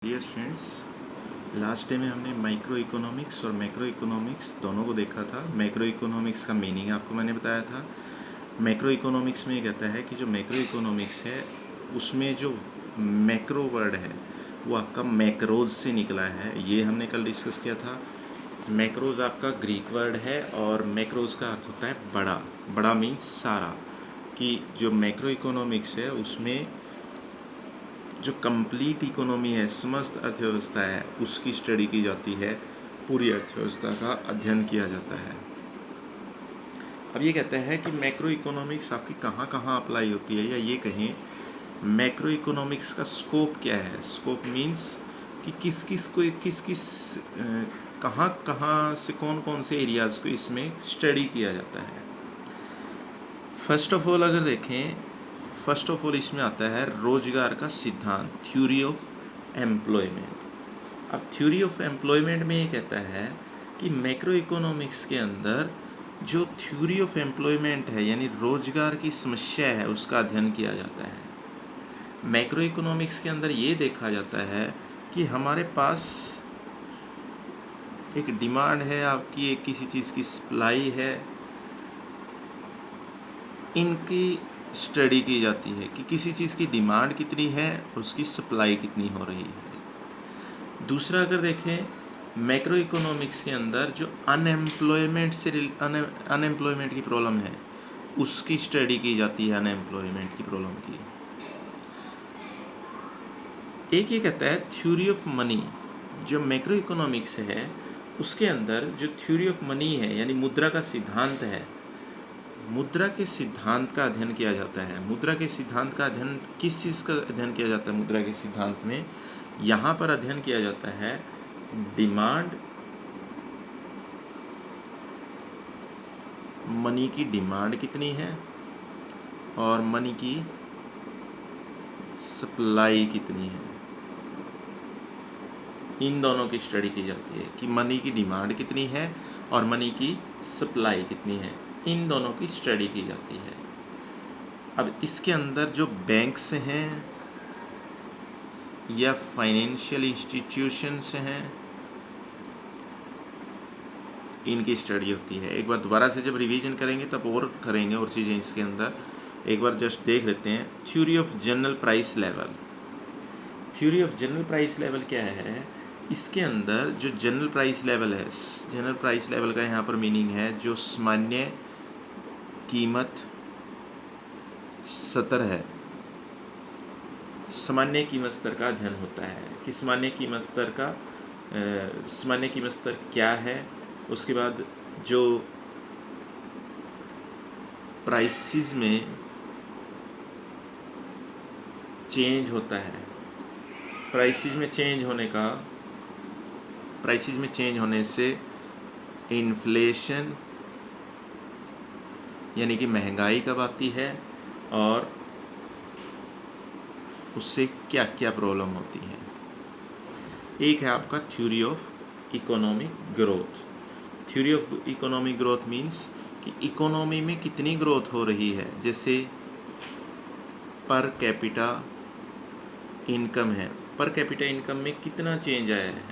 Dear friends, last day में हमने micro economics और मैक्रो इकोनॉमिक्स दोनों को देखा था। मैक्रो इकोनॉमिक्स का मीनिंग आपको मैंने बताया था। मैक्रो इकोनॉमिक्स में ये कहता है कि जो मैक्रो इकोनॉमिक्स है उसमें जो मैक्रो वर्ड है वो आपका मैक्रोज से निकला है। ये हमने कल डिस्कस किया था। मैक्रोज आपका ग्रीक वर्ड है और मैक्रोज का अर्थ होता है बड़ा। बड़ा मीन्स सारा, कि जो मैक्रो इकोनॉमिक्स है उसमें जो कंप्लीट इकोनॉमी है, समस्त अर्थव्यवस्था है, उसकी स्टडी की जाती है, पूरी अर्थव्यवस्था का अध्ययन किया जाता है। अब ये कहता है कि मैक्रो इकोनॉमिक्स आपकी कहाँ कहाँ अप्लाई होती है, या ये कहें मैक्रो इकोनॉमिक्स का स्कोप क्या है। स्कोप मीन्स कि किस किस कहाँ कहाँ से कौन कौन से एरियाज़ को इसमें स्टडी किया जाता है। फर्स्ट ऑफ ऑल अगर देखें, फर्स्ट ऑफ ऑल इसमें आता है रोजगार का सिद्धांत, थ्योरी ऑफ एम्प्लॉयमेंट। अब थ्योरी ऑफ एम्प्लॉयमेंट में ये कहता है कि मैक्रो इकोनॉमिक्स के अंदर जो थ्योरी ऑफ एम्प्लॉयमेंट है, यानी रोजगार की समस्या है, उसका अध्ययन किया जाता है। मैक्रो इकोनॉमिक्स के अंदर ये देखा जाता है कि हमारे पास एक डिमांड है, आपकी एक किसी चीज़ की सप्लाई है, इनकी स्टडी की जाती है कि किसी चीज़ की डिमांड कितनी है और उसकी सप्लाई कितनी हो रही है। दूसरा अगर देखें, मैक्रो इकोनॉमिक्स के अंदर जो अनएम्प्लॉयमेंट की प्रॉब्लम है उसकी स्टडी की जाती है, अनएम्प्लॉयमेंट की प्रॉब्लम की। एक ये कहता है थ्योरी ऑफ मनी। जो मैक्रो इकोनॉमिक्स है उसके अंदर जो थ्योरी ऑफ मनी है, यानी मुद्रा का सिद्धांत है, मुद्रा के सिद्धांत का अध्ययन किया जाता है। मुद्रा के सिद्धांत का अध्ययन किस चीज़ का अध्ययन किया जाता है मुद्रा के सिद्धांत में? यहाँ पर अध्ययन किया जाता है डिमांड, मनी की डिमांड कितनी है और मनी की सप्लाई कितनी है। इन दोनों की स्टडी की जाती है कि मनी की डिमांड कितनी है और मनी की सप्लाई कितनी है, इन दोनों की स्टडी की जाती है। अब इसके अंदर जो बैंक्स हैं या फाइनेंशियल इंस्टीट्यूशंस हैं, इनकी स्टडी होती है। एक बार दोबारा से जब रिवीजन करेंगे तब और करेंगे और चीज़ें इसके अंदर। एक बार जस्ट देख लेते हैं theory of general price level. Theory of general price level क्या है? इसके अंदर जो जनरल प्राइस लेवल है, जनरल प्राइस लेवल का यहाँ पर मीनिंग है जो सामान्य कीमत स्तर है, सामान्य कीमत स्तर का अध्ययन होता है कि सामान्य कीमत स्तर क्या है। उसके बाद जो प्राइसेस में चेंज होता है, प्राइसेस में चेंज होने से इन्फ्लेशन यानी कि महंगाई कब आती है और उससे क्या क्या प्रॉब्लम होती है। एक है आपका theory of economic growth. Theory of economic growth means कि इकोनॉमी में कितनी ग्रोथ हो रही है। जैसे पर कैपिटा इनकम है, पर कैपिटा इनकम में कितना चेंज आया है,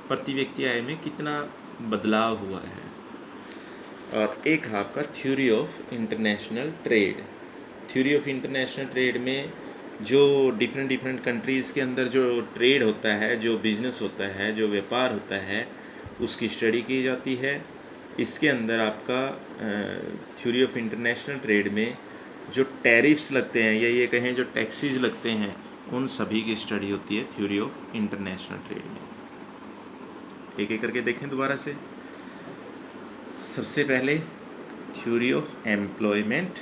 प्रति व्यक्ति आय में कितना बदलाव हुआ है। और एक है आपका theory of international trade. Theory of international trade में जो डिफरेंट कंट्रीज़ के अंदर जो ट्रेड होता है, जो बिज़नेस होता है, जो व्यापार होता है, उसकी स्टडी की जाती है। इसके अंदर आपका थ्योरी ऑफ इंटरनेशनल ट्रेड में जो टैरिफ्स लगते हैं या ये कहें जो टैक्सेस लगते हैं, उन सभी की स्टडी होती है थ्योरी ऑफ इंटरनेशनल ट्रेड में। एक एक करके देखें दोबारा से। सबसे पहले theory of employment.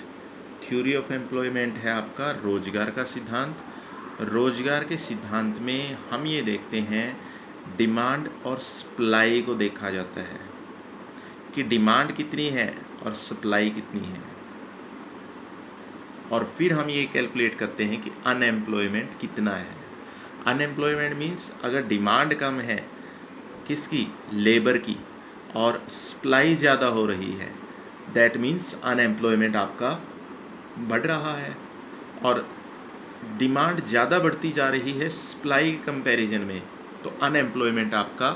Theory of employment है आपका रोजगार का सिद्धांत। रोजगार के सिद्धांत में हम ये देखते हैं डिमांड और सप्लाई को देखा जाता है कि डिमांड कितनी है और सप्लाई कितनी है, और फिर हम ये कैलकुलेट करते हैं कि अनएम्प्लॉयमेंट कितना है। अनएम्प्लॉयमेंट मीन्स अगर डिमांड कम है किसकी, लेबर की, और सप्लाई ज़्यादा हो रही है, दैट मीन्स अनएम्प्लॉयमेंट आपका बढ़ रहा है। और डिमांड ज़्यादा बढ़ती जा रही है सप्लाई कंपैरिजन में, तो अनएम्प्लॉयमेंट आपका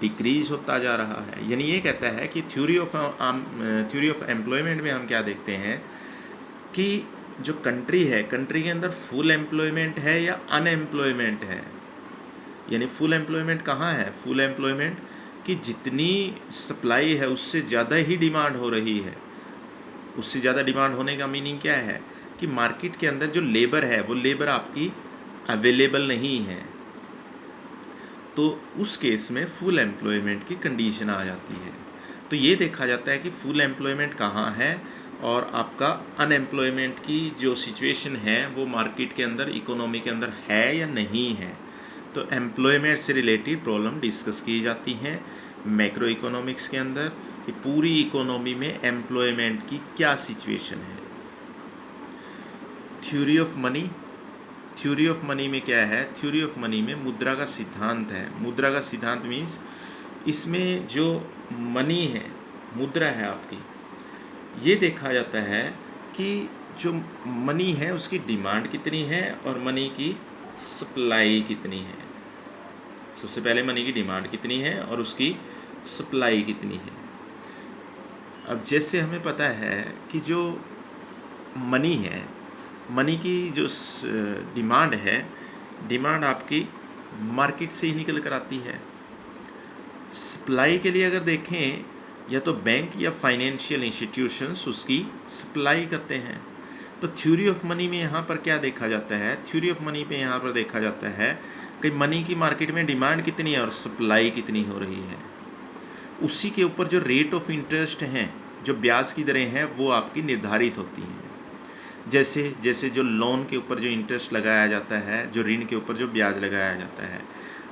डिक्रीज होता जा रहा है। यानी ये कहता है कि थ्योरी ऑफ एम्प्लॉयमेंट में हम क्या देखते हैं कि जो कंट्री है, कंट्री के अंदर फुल एम्प्लॉयमेंट है या अनएम्प्लॉयमेंट है। यानी फुल एम्प्लॉयमेंट कहाँ है? फुल एम्प्लॉयमेंट कि जितनी सप्लाई है उससे ज़्यादा ही डिमांड हो रही है। उससे ज़्यादा डिमांड होने का मीनिंग क्या है कि मार्केट के अंदर जो लेबर है वो लेबर आपकी अवेलेबल नहीं है, तो उस केस में फुल एम्प्लॉयमेंट की कंडीशन आ जाती है। तो ये देखा जाता है कि फुल एम्प्लॉयमेंट कहाँ है और आपका अनएम्प्लॉयमेंट की जो सिचुएशन है वो मार्केट के अंदर, इकोनॉमी के अंदर है या नहीं है। तो एम्प्लॉयमेंट से रिलेटेड प्रॉब्लम डिस्कस की जाती हैं मैक्रो इकोनॉमिक्स के अंदर कि पूरी इकोनॉमी में एम्प्लॉयमेंट की क्या सिचुएशन है। Theory of money, theory of money में क्या है? थ्योरी ऑफ मनी में मुद्रा का सिद्धांत है। मुद्रा का सिद्धांत मीन्स इसमें जो मनी है, मुद्रा है आपकी, ये देखा जाता है कि जो मनी है उसकी डिमांड कितनी है और मनी की सप्लाई कितनी है। सबसे पहले मनी की डिमांड कितनी है और उसकी सप्लाई कितनी है। अब जैसे हमें पता है कि जो मनी है, मनी की जो डिमांड है, डिमांड आपकी मार्केट से ही निकल कर आती है। सप्लाई के लिए अगर देखें, या तो बैंक या फाइनेंशियल इंस्टीट्यूशंस उसकी सप्लाई करते हैं। तो थ्योरी ऑफ मनी में यहाँ पर क्या देखा जाता है? थ्योरी ऑफ मनी पे यहाँ पर देखा जाता है कि मनी की मार्केट में डिमांड कितनी है और सप्लाई कितनी हो रही है। उसी के ऊपर जो रेट ऑफ इंटरेस्ट हैं, जो ब्याज की दरें हैं, वो आपकी निर्धारित होती हैं। जैसे जैसे जो लोन के ऊपर जो इंटरेस्ट लगाया जाता है, जो ऋण के ऊपर जो ब्याज लगाया जाता है।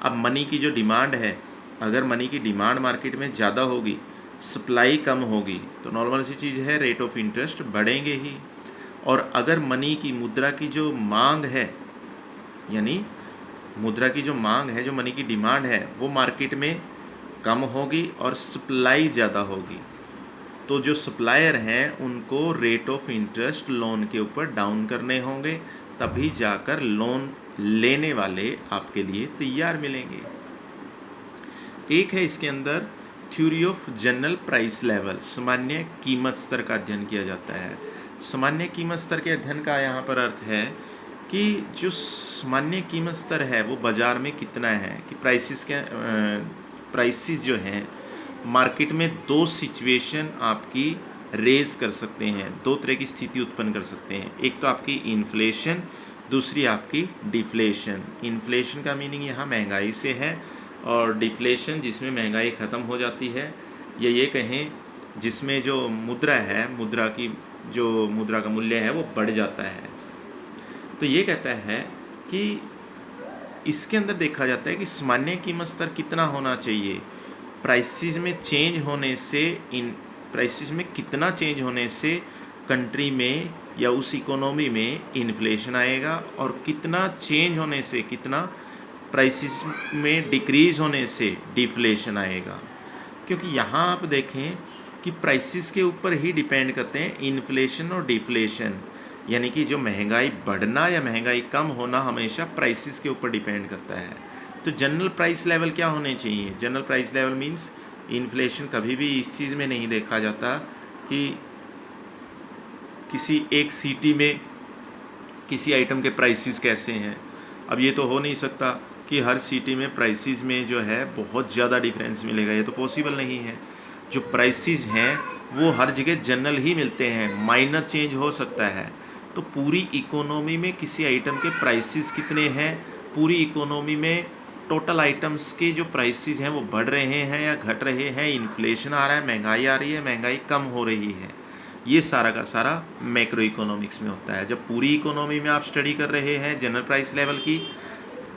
अब मनी की जो डिमांड है, अगर मनी की डिमांड मार्केट में ज़्यादा होगी, सप्लाई कम होगी, तो नॉर्मल सी चीज़ है, रेट ऑफ इंटरेस्ट बढ़ेंगे ही। और अगर मनी की, मुद्रा की जो मांग है, यानी मुद्रा की जो मांग है, जो मनी की डिमांड है, वो मार्केट में कम होगी और सप्लाई ज़्यादा होगी, तो जो सप्लायर हैं उनको रेट ऑफ इंटरेस्ट लोन के ऊपर डाउन करने होंगे, तभी जाकर लोन लेने वाले आपके लिए तैयार मिलेंगे। एक है इसके अंदर theory of general price level, सामान्य कीमत स्तर का अध्ययन किया जाता है। सामान्य कीमत स्तर के अध्ययन का यहाँ पर अर्थ है कि जो सामान्य कीमत स्तर है वो बाज़ार में कितना है, कि प्राइसेस जो हैं मार्केट में दो सिचुएशन आपकी रेज कर सकते हैं, दो तरह की स्थिति उत्पन्न कर सकते हैं। एक तो आपकी इन्फ्लेशन, दूसरी आपकी डिफ्लेशन। इन्फ्लेशन का मीनिंग यहाँ महंगाई से है, और डिफ्लेशन जिसमें महंगाई ख़त्म हो जाती है, या ये कहें जिसमें जो मुद्रा है, मुद्रा की जो मुद्रा का मूल्य है वो बढ़ जाता है। तो ये कहता है कि इसके अंदर देखा जाता है कि सामान्य कीमत स्तर कितना होना चाहिए। प्राइसेस में चेंज होने से, इन प्राइसेस में कितना चेंज होने से कंट्री में या उस इकोनॉमी में इन्फ्लेशन आएगा, और कितना चेंज होने से, कितना प्राइसेस में डिक्रीज होने से डिफ्लेशन आएगा। क्योंकि यहाँ आप देखें कि प्राइसेस के ऊपर ही डिपेंड करते हैं इन्फ्लेशन और डिफ्लेशन, यानी कि जो महंगाई बढ़ना या महंगाई कम होना हमेशा प्राइसेस के ऊपर डिपेंड करता है। तो जनरल प्राइस लेवल क्या होने चाहिए? General price level means inflation कभी भी इस चीज़ में नहीं देखा जाता कि किसी एक सिटी में किसी आइटम के प्राइसेस कैसे हैं। अब ये तो हो नहीं सकता कि हर सिटी में प्राइसेस में जो है बहुत ज़्यादा डिफरेंस मिलेगा, ये तो पॉसिबल नहीं है। जो प्राइसेस हैं वो हर जगह जनरल ही मिलते हैं, माइनर चेंज हो सकता है। तो पूरी इकोनॉमी में किसी आइटम के प्राइसेस कितने हैं, पूरी इकोनॉमी में टोटल आइटम्स के जो प्राइसेस हैं वो बढ़ रहे हैं या घट रहे हैं, इन्फ्लेशन आ रहा है, महंगाई आ रही है, महंगाई कम हो रही है, ये सारा का सारा मैक्रो इकोनॉमिक्स में होता है। जब पूरी इकोनॉमी में आप स्टडी कर रहे हैं जनरल प्राइस लेवल की,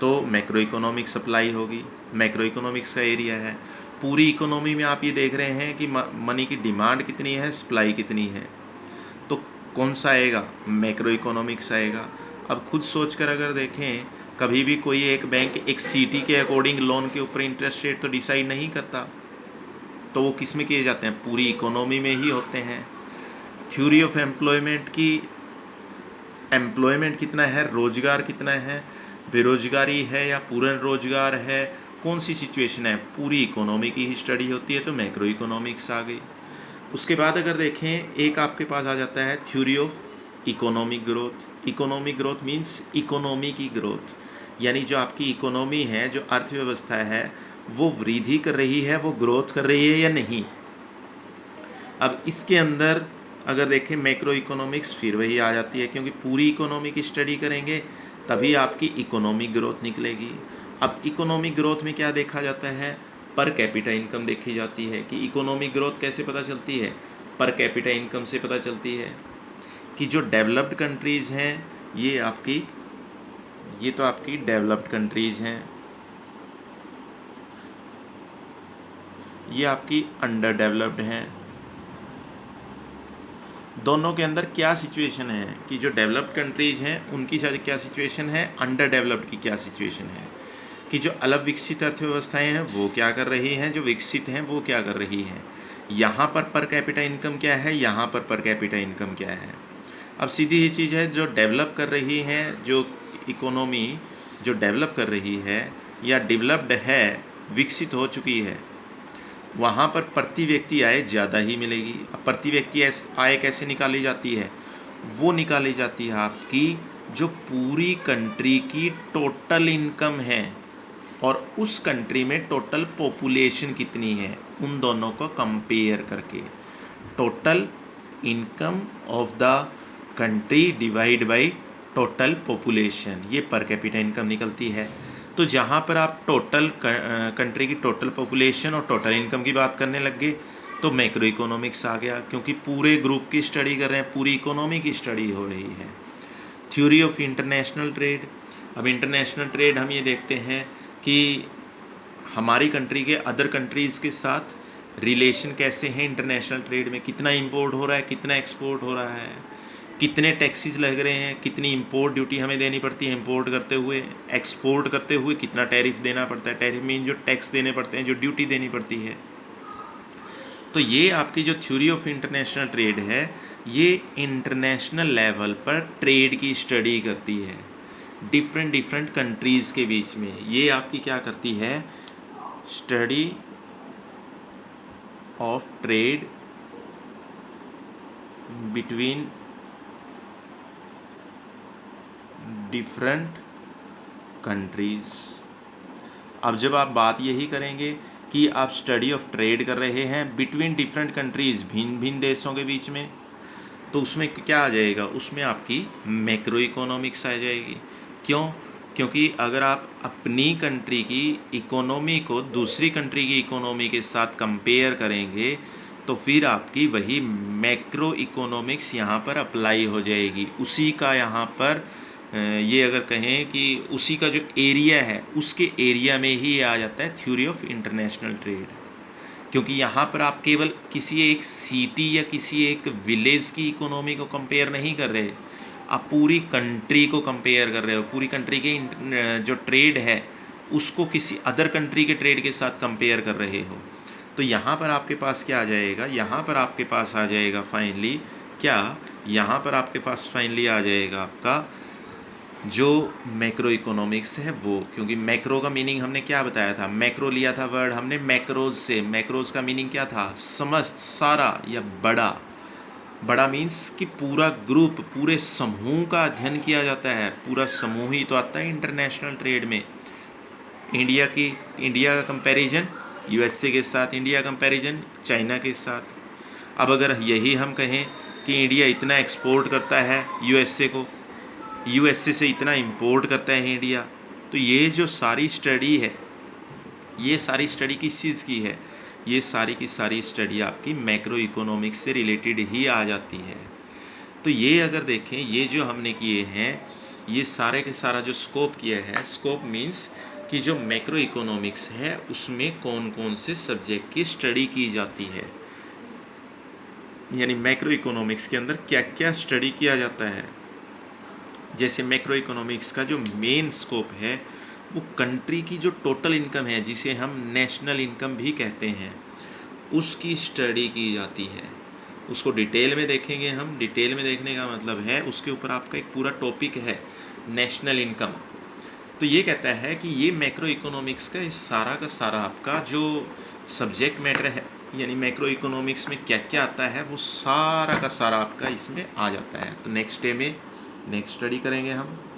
तो मैक्रो इकोनॉमिक सप्लाई होगी, मैक्रो इकोनॉमिक्स का एरिया है। पूरी इकोनॉमी में आप ये देख रहे हैं कि मनी की डिमांड कितनी है, सप्लाई कितनी है, तो कौन सा आएगा? मैक्रो इकोनॉमिक्स आएगा। अब खुद सोचकर अगर देखें, कभी भी कोई एक बैंक एक सिटी के अकॉर्डिंग लोन के ऊपर इंटरेस्ट रेट तो डिसाइड नहीं करता, तो वो किस में किए जाते हैं? पूरी इकोनॉमी में ही होते हैं। थ्योरी ऑफ एम्प्लॉयमेंट की एम्प्लॉयमेंट कितना है, रोजगार कितना है, बेरोजगारी है या पूर्ण रोजगार है, कौन सी सिचुएशन है, पूरी इकोनॉमी की ही स्टडी होती है, तो मैक्रो इकोनॉमिक्स आ गई। उसके बाद अगर देखें, एक आपके पास आ जाता है theory of economic growth. Economic growth means economy की ग्रोथ, यानी जो आपकी इकोनॉमी है, जो अर्थव्यवस्था है, वो वृद्धि कर रही है, वो ग्रोथ कर रही है या नहीं। अब इसके अंदर अगर देखें मैक्रो इकोनॉमिक्स, फिर वही आ जाती है, क्योंकि पूरी इकोनॉमी की स्टडी करेंगे तभी आपकी इकोनॉमिक ग्रोथ निकलेगी। अब इकोनॉमिक ग्रोथ में क्या देखा जाता है, पर कैपिटा इनकम देखी जाती है। कि इकोनॉमिक ग्रोथ कैसे पता चलती है, पर कैपिटा इनकम से पता चलती है। कि जो डेवलप्ड कंट्रीज़ हैं, ये तो आपकी डेवलप्ड कंट्रीज़ हैं, ये आपकी अंडर डेवलप्ड हैं। दोनों के अंदर क्या सिचुएशन है, कि जो डेवलप्ड कंट्रीज़ हैं उनकी क्या सिचुएशन है, अंडर डेवलप्ड की क्या सिचुएशन है। कि जो अलग विकसित अर्थव्यवस्थाएं हैं वो क्या कर रही हैं, जो विकसित हैं वो क्या कर रही हैं। यहाँ पर कैपिटा इनकम क्या है, यहाँ पर कैपिटा इनकम क्या है। अब सीधी ही चीज़ है, जो डेवलप कर रही हैं, जो इकोनॉमी जो डेवलप कर रही है या डेवलप्ड है, विकसित हो चुकी है, वहाँ पर प्रति व्यक्ति आय ज़्यादा ही मिलेगी। अब प्रति व्यक्ति आय कैसे निकाली जाती है, वो निकाली जाती है आपकी जो पूरी कंट्री की टोटल इनकम है और उस कंट्री में टोटल पॉपुलेशन कितनी है, उन दोनों को कंपेयर करके total income of the country divide by total population, ये पर कैपिटा इनकम निकलती है। तो जहाँ पर आप टोटल कंट्री की टोटल पॉपुलेशन और टोटल इनकम की बात करने लग गए तो मैक्रो इकोनॉमिक्स आ गया, क्योंकि पूरे ग्रुप की स्टडी कर रहे हैं, पूरी इकोनॉमी की स्टडी हो रही है। Theory of international trade. अब इंटरनेशनल ट्रेड हम ये देखते हैं कि हमारी कंट्री के अदर कंट्रीज़ के साथ रिलेशन कैसे हैं इंटरनेशनल ट्रेड में, कितना इंपोर्ट हो रहा है, कितना एक्सपोर्ट हो रहा है, कितने टैक्सेस लग रहे हैं, कितनी इंपोर्ट ड्यूटी हमें देनी पड़ती है इंपोर्ट करते हुए, एक्सपोर्ट करते हुए कितना टैरिफ देना पड़ता है, टैरिफ मीन जो टैक्स देने पड़ते हैं, जो ड्यूटी देनी पड़ती है। तो ये आपकी जो थ्योरी ऑफ इंटरनेशनल ट्रेड है, ये इंटरनेशनल लेवल पर ट्रेड की स्टडी करती है डिफरेंट कंट्रीज़ के बीच में। ये आपकी क्या करती है, study of trade between different countries. अब जब आप बात यही करेंगे कि आप स्टडी ऑफ ट्रेड कर रहे हैं बिटवीन डिफरेंट कंट्रीज़, भिन्न भिन्न देशों के बीच में, तो उसमें क्या आ जाएगा, उसमें आपकी मैक्रो इकोनॉमिक्स आ जाएगी। क्यों? क्योंकि अगर आप अपनी कंट्री की इकोनॉमी को दूसरी कंट्री की इकोनॉमी के साथ कंपेयर करेंगे तो फिर आपकी वही मैक्रो इकोनॉमिक्स यहाँ पर अप्लाई हो जाएगी। उसी का यहाँ पर ये अगर कहें कि उसी का जो एरिया है उसके एरिया में ही आ जाता है थ्योरी ऑफ इंटरनेशनल ट्रेड। क्योंकि यहाँ पर आप केवल किसी एक सिटी या किसी एक विलेज की इकोनॉमी को कंपेयर नहीं कर रहे, आप पूरी कंट्री को कंपेयर कर रहे हो। पूरी कंट्री के जो ट्रेड है उसको किसी अदर कंट्री के ट्रेड के साथ कंपेयर कर रहे हो। तो यहाँ पर आपके पास क्या आ जाएगा, यहाँ पर आपके पास आ जाएगा फाइनली क्या, यहाँ पर आपके पास फाइनली आ जाएगा आपका जो मैक्रो इकोनॉमिक्स है वो। क्योंकि मैक्रो का मीनिंग हमने क्या बताया था, मैक्रो लिया था वर्ड हमने मैक्रोज से। मैक्रोज का मीनिंग क्या था, समस्त, सारा या बड़ा। बड़ा मीन्स कि पूरा ग्रुप, पूरे समूह का अध्ययन किया जाता है। पूरा समूह ही तो आता है इंटरनेशनल ट्रेड में। इंडिया का कंपैरिजन यूएसए के साथ, इंडिया कंपैरिजन चाइना के साथ। अब अगर यही हम कहें कि इंडिया इतना एक्सपोर्ट करता है यूएसए को, यूएसए से इतना इंपोर्ट करता है इंडिया, तो ये जो सारी स्टडी है, ये सारी स्टडी किस चीज़ की है, ये सारी की सारी स्टडी आपकी मैक्रो इकोनॉमिक्स से रिलेटेड ही आ जाती है। तो ये अगर देखें, ये जो हमने किए हैं, ये सारे के सारा जो स्कोप किया है, स्कोप मीन्स कि जो मैक्रो इकोनॉमिक्स है उसमें कौन कौन से सब्जेक्ट की स्टडी की जाती है, यानी मैक्रो इकोनॉमिक्स के अंदर क्या क्या स्टडी किया जाता है। जैसे मैक्रो इकोनॉमिक्स का जो मेन स्कोप है वो कंट्री की जो टोटल इनकम है, जिसे हम नेशनल इनकम भी कहते हैं, उसकी स्टडी की जाती है। उसको डिटेल में देखेंगे हम। डिटेल में देखने का मतलब है उसके ऊपर आपका एक पूरा टॉपिक है, नेशनल इनकम। तो ये कहता है कि ये मैक्रो इकोनॉमिक्स का सारा का सारा आपका जो सब्जेक्ट मैटर है, यानी मैक्रो इकोनॉमिक्स में क्या क्या आता है, वो सारा का सारा आपका इसमें आ जाता है। तो नेक्स्ट डे में नेक्स्ट स्टडी करेंगे हम।